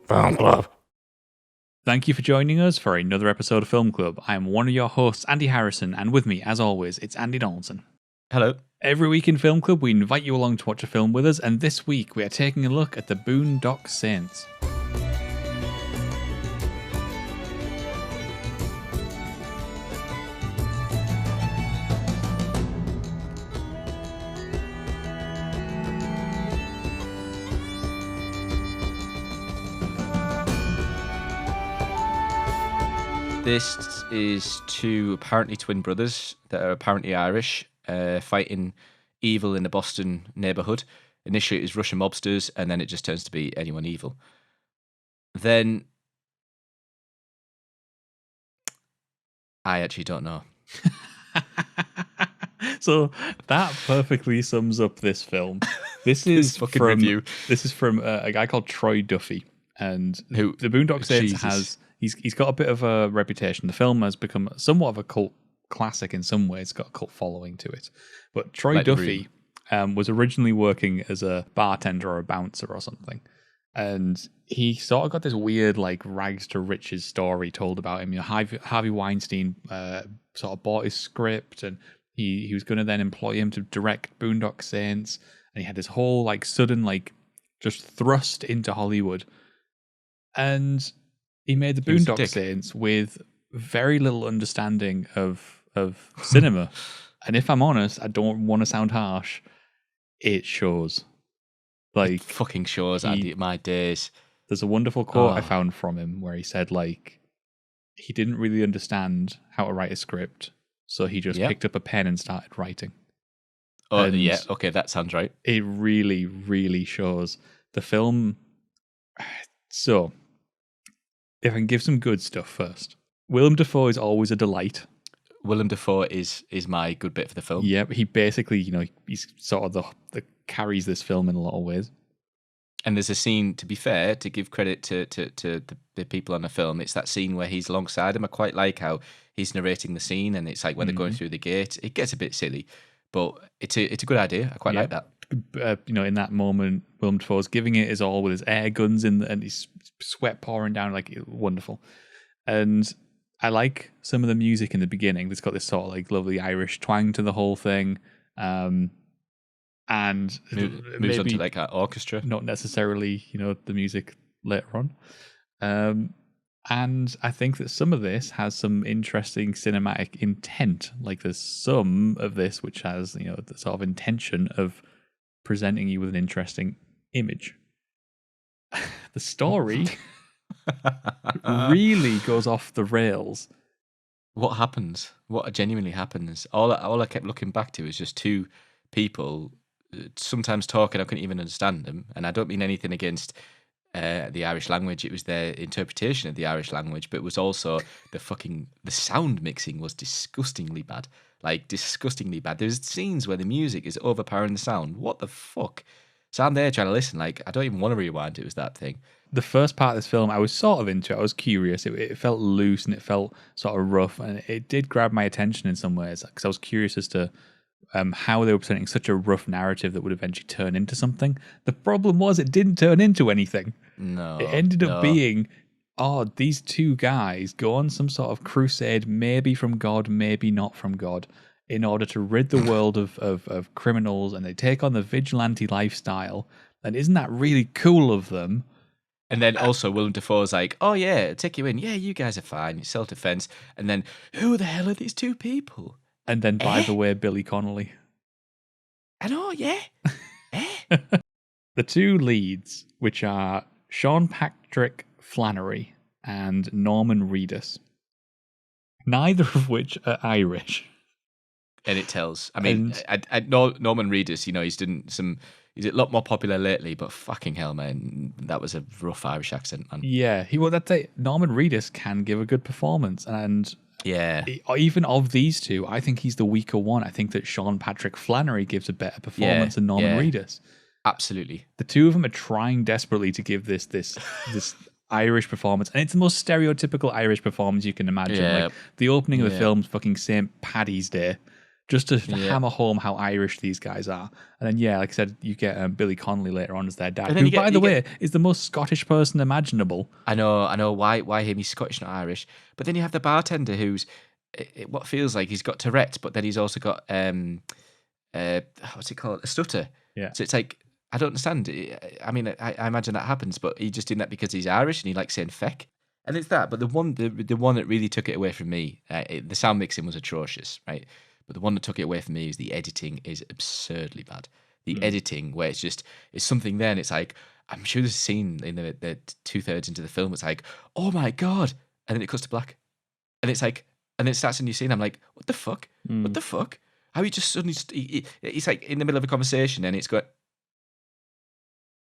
Film Club. Thank you for joining us for another episode of Film Club. I am one of your hosts, Andy Harrison, and with me, as always, it's Andy Donaldson. Hello. Every week in Film Club, we invite you along to watch a film with us, and this week we are taking a look at the Boondock Saints. This is two apparently twin brothers that are apparently Irish fighting evil in a Boston neighborhood. Initially it is Russian mobsters, and then it just turns to be anyone evil. Then I actually don't know. So that perfectly sums up this film. This is fucking from review. This is from a guy called Troy Duffy, and Who? the Boondock Saints Jesus. has he's got a bit of a reputation. The film has become somewhat of a cult classic in some ways. It's got a cult following to it. But Troy Like The Duffy was originally working as a bartender or a bouncer or something. And he sort of got this weird, like, rags to riches story told about him. You know, Harvey Weinstein sort of bought his script, and he was going to then employ him to direct Boondock Saints. And he had this whole, like, sudden, like, just thrust into Hollywood. And he made the He was a Boondock dick. Saints with very little understanding of cinema. And if I'm honest, I don't want to sound harsh, it shows. Like, Fucking shows, Andy. My days. there's a wonderful quote I Oh. found from him where he said, like, he didn't really understand how to write a script, so he just Yep. picked up a pen and started writing. Oh, And yeah. Okay, that sounds right. It really, really shows. The film. So, if I can give some good stuff first, Willem Dafoe is always a delight. Willem Dafoe is my good bit for the film. Yeah, he basically, you know, he's sort of the carries this film in a lot of ways. And there's a scene, to be fair, to give credit to the people on the film, it's that scene where he's alongside him. I quite like how he's narrating the scene, and it's like when they're going through the gate. It gets a bit silly, but it's a good idea. I quite like that. You know, in that moment, Willem Dafoe's giving it his all with his air guns and his sweat pouring down, like, wonderful. And I like some of the music in the beginning. It's got this sort of like lovely Irish twang to the whole thing. And Moves maybe on to like an orchestra. not necessarily, you know, the music later on. And I think that some of this has some interesting cinematic intent. Like, there's some of this which has, you know, the sort of intention of presenting you with an interesting image. The story really goes off the rails. What happens? What genuinely happens? All I kept looking back to is just two people sometimes talking. I couldn't even understand them, and I don't mean anything against the Irish language. It was their interpretation of the Irish language, but it was also the sound mixing was disgustingly bad. Like, disgustingly bad. There's scenes where the music is overpowering the sound. What the fuck? So I'm there trying to listen. Like, I don't even want to rewind. It was that thing. The first part of this film, I was sort of into it. I was curious. It felt loose and it felt sort of rough, and it did grab my attention in some ways because I was curious as to how they were presenting such a rough narrative that would eventually turn into something. The problem was it didn't turn into anything. No. It ended up being, these two guys go on some sort of crusade, maybe from God, maybe not from God, in order to rid the world of criminals, and they take on the vigilante lifestyle. And isn't that really cool of them? And then also Willem Dafoe's like, oh yeah, take you in. Yeah, you guys are fine. It's self-defense. And then, who the hell are these two people? And then, by the way, Billy Connolly. I know, yeah. The two leads, which are Sean Patrick Flannery and Norman Reedus, neither of which are Irish. And it tells. I mean, Norman Reedus, you know, he's a lot more popular lately, but fucking hell, man, that was a rough Irish accent, man. Yeah, Norman Reedus can give a good performance, and Yeah. even of these two, I think he's the weaker one. I think that Sean Patrick Flannery gives a better performance than Norman Reedus. Absolutely. The two of them are trying desperately to give this Irish performance, and it's the most stereotypical Irish performance you can imagine. Yeah. Like, the opening of the film's fucking St. Paddy's Day, just to Yeah. hammer home how Irish these guys are. And then, yeah, like I said, you get Billy Connolly later on as their dad, And then who, you by get- the you way, is the most Scottish person imaginable. I know. Why him? He's Scottish, not Irish. But then you have the bartender who's what feels like he's got Tourette's, but then he's also got what's it called? A stutter. Yeah. So it's like I don't understand. I mean, I imagine that happens, but he just doing that because he's Irish and he likes saying feck. And it's that. But the one that really took it away from me, the sound mixing was atrocious, right? But the one that took it away from me is the editing is absurdly bad. The editing where it's something then it's like, I'm sure there's a scene in the 2/3 into the film, it's like, oh my God. And then it cuts to black. And it's like, and then it starts a new scene. I'm like, what the fuck? What the fuck? How he just suddenly, he's like in the middle of a conversation and it's got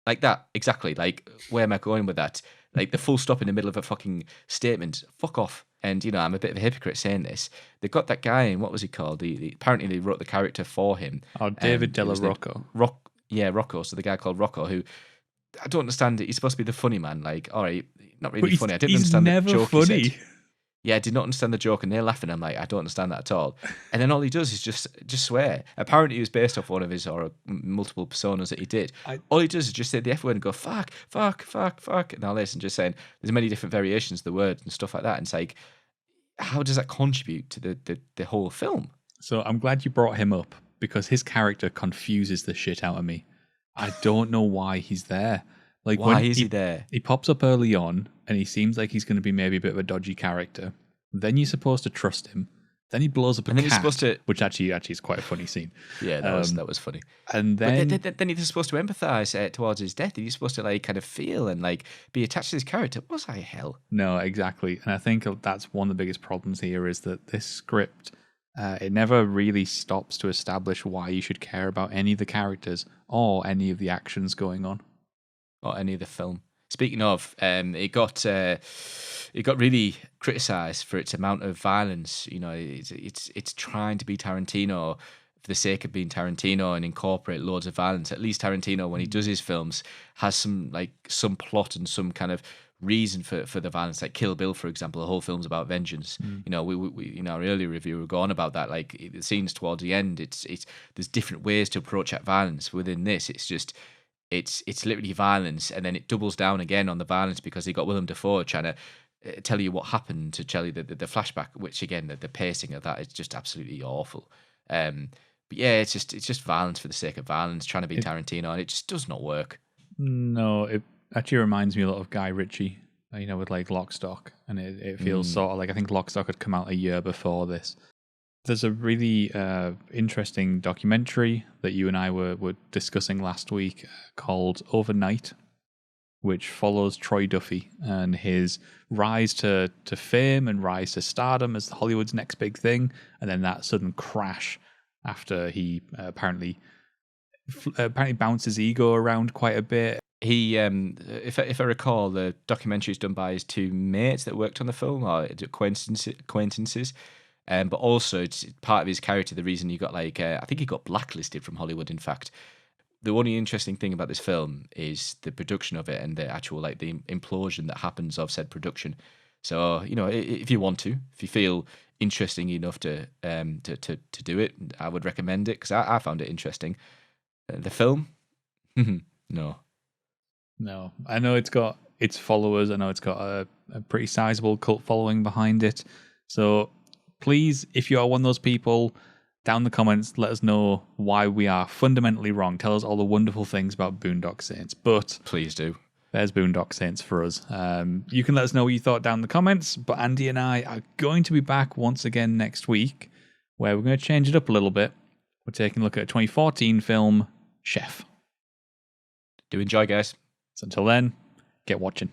like that. Exactly. Like, where am I going with that? Like the full stop in the middle of a fucking statement. Fuck off. And, I'm a bit of a hypocrite saying this. They got that guy in, what was he called? Apparently they wrote the character for him. Oh, David Della Rocco. Rocco. So the guy called Rocco, who I don't understand. He's supposed to be the funny man. Like, all right, not really funny. I didn't understand the joke he said. Yeah, I did not understand the joke, and they're laughing. I'm like, I don't understand that at all. And then all he does is just swear. Apparently, he was based off one of his or multiple personas that he did. All he does is just say the F word and go fuck, and all this, and just saying there's many different variations of the word and stuff like that. And it's like, how does that contribute to the whole film? So I'm glad you brought him up because his character confuses the shit out of me. I don't know why he's there. Like, why is he there? He pops up early on, and he seems like he's going to be maybe a bit of a dodgy character. Then you're supposed to trust him. Then he blows up a cat, he's supposed to, which actually is quite a funny scene. Yeah, that was funny. And then, but then he's supposed to empathize towards his death. He's supposed to like kind of feel and like be attached to his character. What the hell? No, exactly. And I think that's one of the biggest problems here is that this script, it never really stops to establish why you should care about any of the characters or any of the actions going on. Or any of the film. Speaking of, it got really criticised for its amount of violence. It's trying to be Tarantino for the sake of being Tarantino and incorporate loads of violence. At least Tarantino, when he does his films, has some plot and some kind of reason for the violence. Like Kill Bill, for example, the whole film's about vengeance. We in our earlier review, we were on about that. Like the scenes towards the end, it's there's different ways to approach that violence. Within this, it's just. It's literally violence, and then it doubles down again on the violence because they got Willem Dafoe trying to tell you what happened, to tell you the flashback, which again the pacing of that is just absolutely awful. But yeah, it's just violence for the sake of violence, trying to be Tarantino, and it just does not work. No, it actually reminds me a lot of Guy Ritchie, with like Lock, Stock, and it feels sort of like I think Lock, Stock had come out a year before this. There's a really interesting documentary that you and I were discussing last week called Overnight, which follows Troy Duffy and his rise to fame and rise to stardom as Hollywood's next big thing, and then that sudden crash after he apparently bounced his ego around quite a bit. He, if I recall, the documentary is done by his two mates that worked on the film, or acquaintances. But also, it's part of his character. The reason he got I think he got blacklisted from Hollywood. In fact, the only interesting thing about this film is the production of it and the actual the implosion that happens of said production. So if you want to, if you feel interesting enough to do it, I would recommend it because I found it interesting. The film, no. I know it's got its followers. I know it's got a pretty sizable cult following behind it. So. Please, if you are one of those people, down in the comments, let us know why we are fundamentally wrong. Tell us all the wonderful things about Boondock Saints. But please do. There's Boondock Saints for us. You can let us know what you thought down in the comments. But Andy and I are going to be back once again next week, where we're going to change it up a little bit. We're taking a look at a 2014 film, Chef. Do enjoy, guys. So until then, get watching.